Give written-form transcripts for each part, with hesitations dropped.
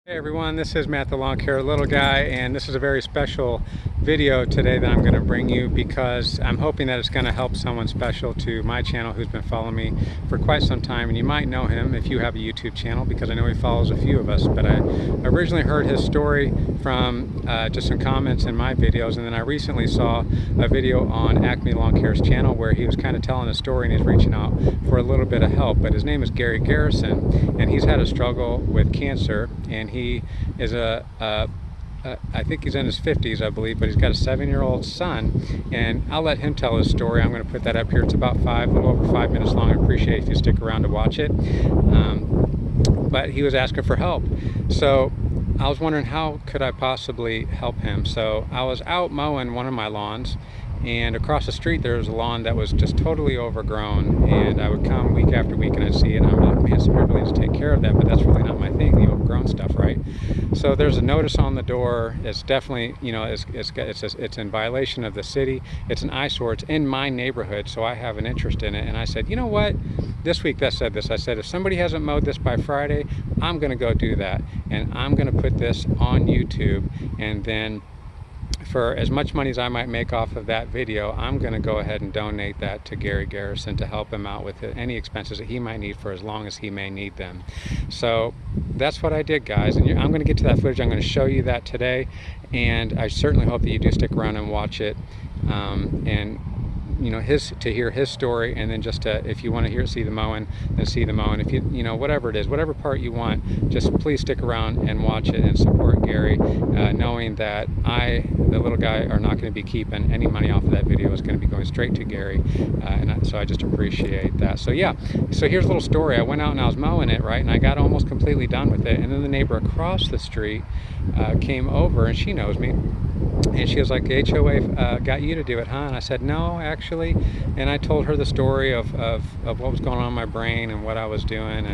Hey everyone, this is Matt the Lawn Care Little Guy, and this is a very special video today that I'm going to bring you because I'm hoping that it's going to help someone special to my channel who's been following me for quite some time. And you might know him if you have a YouTube channel, because I know he follows a few of us. But I originally heard his story from just some comments in my videos, and then I recently saw a video on Acme Lawn Care's channel where he was kind of telling a story and he's reaching out for a little bit of help. But his name is Gary Garrison, and he's had a struggle with cancer, and he is I think he's in his 50s, I believe, but he's got a 7-year-old son, and I'll let him tell his story. I'm going to put that up here. It's about a little over 5 minutes long. I appreciate if you stick around to watch it. But he was asking for help, so I was wondering how could I possibly help him. So I was out mowing one of my lawns, and across the street there was a lawn that was just totally overgrown, and I would come week after week and I'd see it, and I'm like, man, somebody really needs to take care of that, but that's really not my thing, the overgrown stuff, right? So there's a notice on the door. It's definitely, you know, it's in violation of the city. It's an eyesore. It's in my neighborhood, so I have an interest in it. And I said, you know what? This week that said this. I said, if somebody hasn't mowed this by Friday, I'm going to go do that, and I'm going to put this on YouTube, and then for as much money as I might make off of that video, I'm going to go ahead and donate that to Gary Garrison to help him out with any expenses that he might need for as long as he may need them. So that's what I did, guys, and I'm going to get to that footage. I'm going to show you that today, and I certainly hope that you do stick around and watch it, and you know, to hear his story, and then just to, if you want to see the mowing, then see the mowing. If you know, whatever it is, whatever part you want, just please stick around and watch it and support Gary, knowing that the little guy, are not going to be keeping any money off of that video. It's going to be going straight to Gary, so I just appreciate that. So yeah, so here's a little story. I went out and I was mowing it, right, and I got almost completely done with it, and then the neighbor across the street came over, and she knows me. And she was like, the HOA got you to do it, huh? And I said, no, actually. And I told her the story of what was going on in my brain and what I was doing.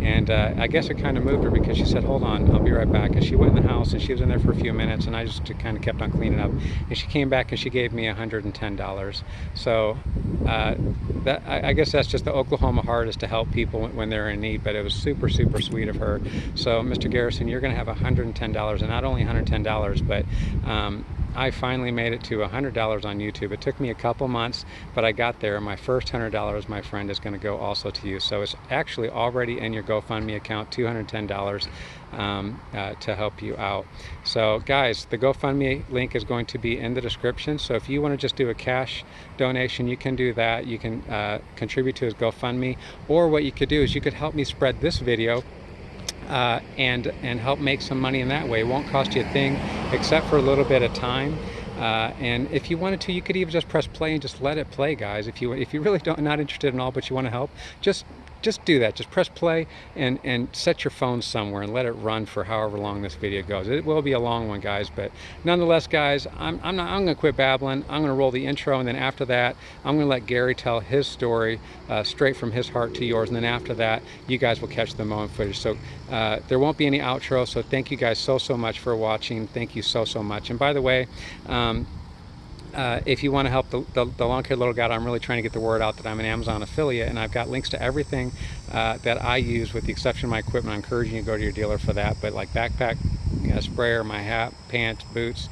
And I guess it kind of moved her, because she said, hold on, I'll be right back. And she went in the house, and she was in there for a few minutes, and I just kind of kept on cleaning up. And she came back and she gave me $110. So I guess that's just the Oklahoma heart, is to help people when they're in need. But it was super, super sweet of her. So Mr. Garrison, you're going to have $110, and not only $110, but I finally made it to $100 on YouTube. It took me a couple months, but I got there. My first $100, my friend, is going to go also to you. So it's actually already in your GoFundMe account, $210 to help you out. So guys, the GoFundMe link is going to be in the description. So if you want to just do a cash donation, you can do that. You can contribute to his GoFundMe, or what you could do is you could help me spread this video and help make some money in that way. It won't cost you a thing except for a little bit of time. And if you wanted to, you could even just press play and just let it play, guys. If you really not interested in all, but you want to help, just do that. Just press play and set your phone somewhere and let it run for however long this video goes. It will be a long one, guys, but nonetheless, guys, I'm going to quit babbling. I'm going to roll the intro, and then after that, I'm going to let Gary tell his story straight from his heart to yours, and then after that, you guys will catch the mowing footage. So there won't be any outro, so thank you guys so much for watching. Thank you so much. And by the way, if you want to help the Lawn Care Little Guy, I'm really trying to get the word out that I'm an Amazon affiliate, and I've got links to everything that I use, with the exception of my equipment. I'm encouraging you to go to your dealer for that, but like backpack, sprayer, my hat, pants, boots,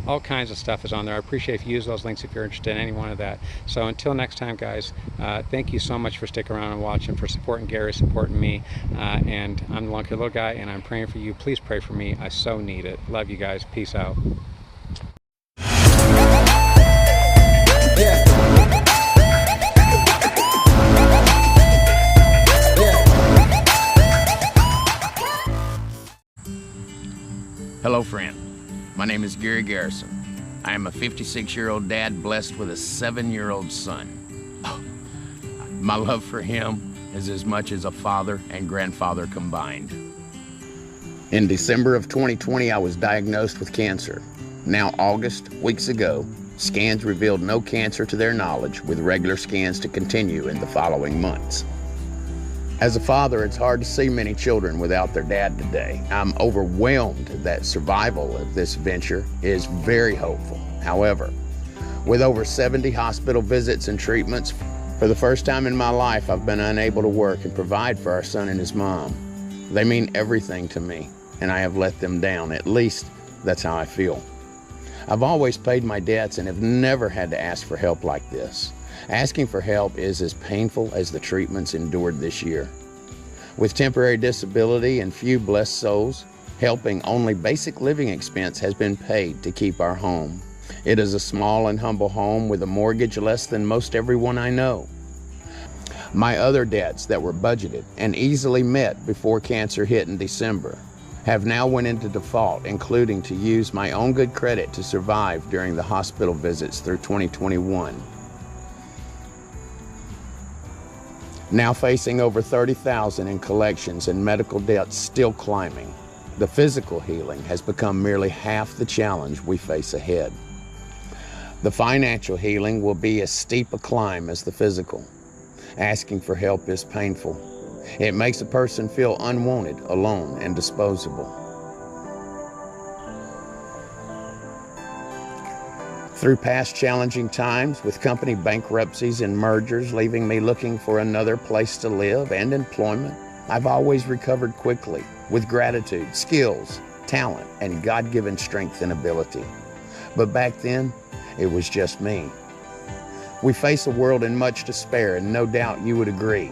all kinds of stuff is on there. I appreciate if you use those links if you're interested in any one of that. So until next time, guys, thank you so much for sticking around and watching, for supporting Gary, supporting me, and I'm the Lawn Care Little Guy, and I'm praying for you. Please pray for me. I so need it. Love you guys. Peace out. Hello friend, my name is Gary Garrison. I am a 56-year-old dad blessed with a 7-year-old son. Oh, my love for him is as much as a father and grandfather combined. In December of 2020, I was diagnosed with cancer. Now August, weeks ago, scans revealed no cancer to their knowledge, with regular scans to continue in the following months. As a father, it's hard to see many children without their dad today. I'm overwhelmed that survival of this venture is very hopeful. However, with over 70 hospital visits and treatments, for the first time in my life, I've been unable to work and provide for our son and his mom. They mean everything to me. and I have let them down. At least that's how I feel. I've always paid my debts and have never had to ask for help like this. Asking for help is as painful as the treatments endured this year. With temporary disability and few blessed souls, helping only basic living expense has been paid to keep our home. It is a small and humble home with a mortgage less than most everyone I know. My other debts that were budgeted and easily met before cancer hit in December have now went into default, including to use my own good credit to survive during the hospital visits through 2021. Now facing over $30,000 in collections and medical debts still climbing, the physical healing has become merely half the challenge we face ahead. The financial healing will be as steep a climb as the physical. Asking for help is painful. It makes a person feel unwanted, alone, and disposable. Through past challenging times, with company bankruptcies and mergers leaving me looking for another place to live and employment, I've always recovered quickly, with gratitude, skills, talent, and God-given strength and ability. But back then, it was just me. We face a world in much despair, and no doubt you would agree.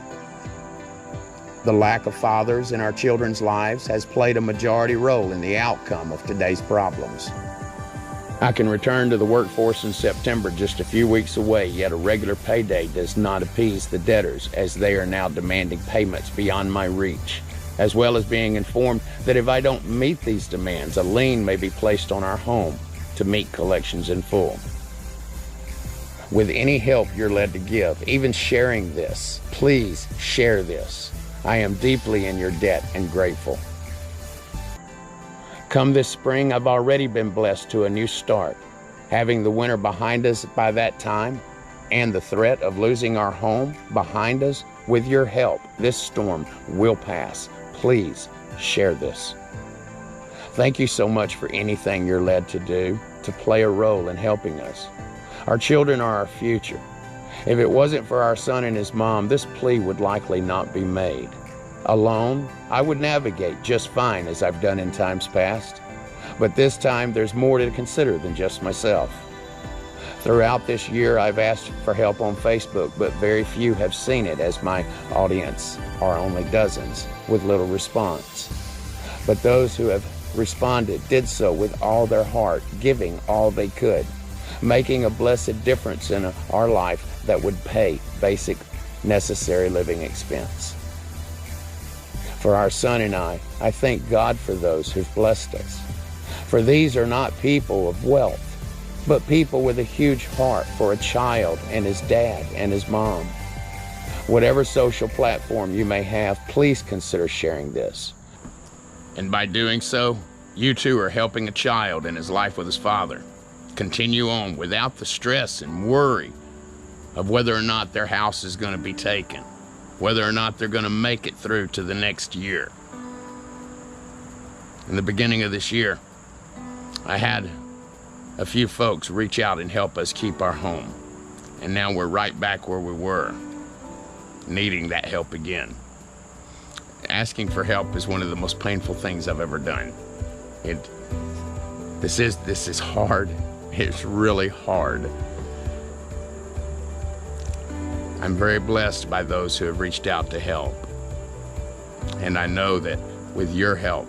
The lack of fathers in our children's lives has played a majority role in the outcome of today's problems. I can return to the workforce in September, just a few weeks away, yet a regular payday does not appease the debtors, as they are now demanding payments beyond my reach, as well as being informed that if I don't meet these demands, a lien may be placed on our home to meet collections in full. With any help you're led to give, even sharing this, please share this. I am deeply in your debt and grateful. Come this spring, I've already been blessed to a new start. Having the winter behind us by that time and the threat of losing our home behind us, with your help, this storm will pass. Please share this. Thank you so much for anything you're led to do to play a role in helping us. Our children are our future. If it wasn't for our son and his mom, this plea would likely not be made. Alone, I would navigate just fine as I've done in times past. But this time, there's more to consider than just myself. Throughout this year, I've asked for help on Facebook, but very few have seen it, as my audience are only dozens, with little response. But those who have responded did so with all their heart, giving all they could, making a blessed difference in our life that would pay basic, necessary living expense. For our son and I thank God for those who've blessed us. For these are not people of wealth, but people with a huge heart for a child and his dad and his mom. Whatever social platform you may have, please consider sharing this. And by doing so, you too are helping a child in his life with his father continue on without the stress and worry of whether or not their house is going to be taken, whether or not they're going to make it through to the next year. In the beginning of this year, I had a few folks reach out and help us keep our home. And now we're right back where we were, needing that help again. Asking for help is one of the most painful things I've ever done. This is hard. It's really hard. I'm very blessed by those who have reached out to help. And I know that with your help,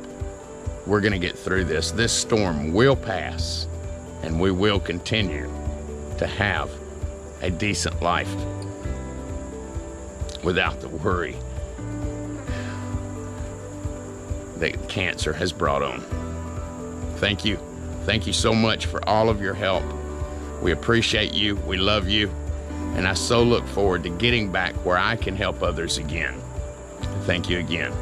we're going to get through this. This storm will pass, and we will continue to have a decent life without the worry that cancer has brought on. Thank you. Thank you so much for all of your help. We appreciate you. We love you. And I so look forward to getting back where I can help others again. Thank you again.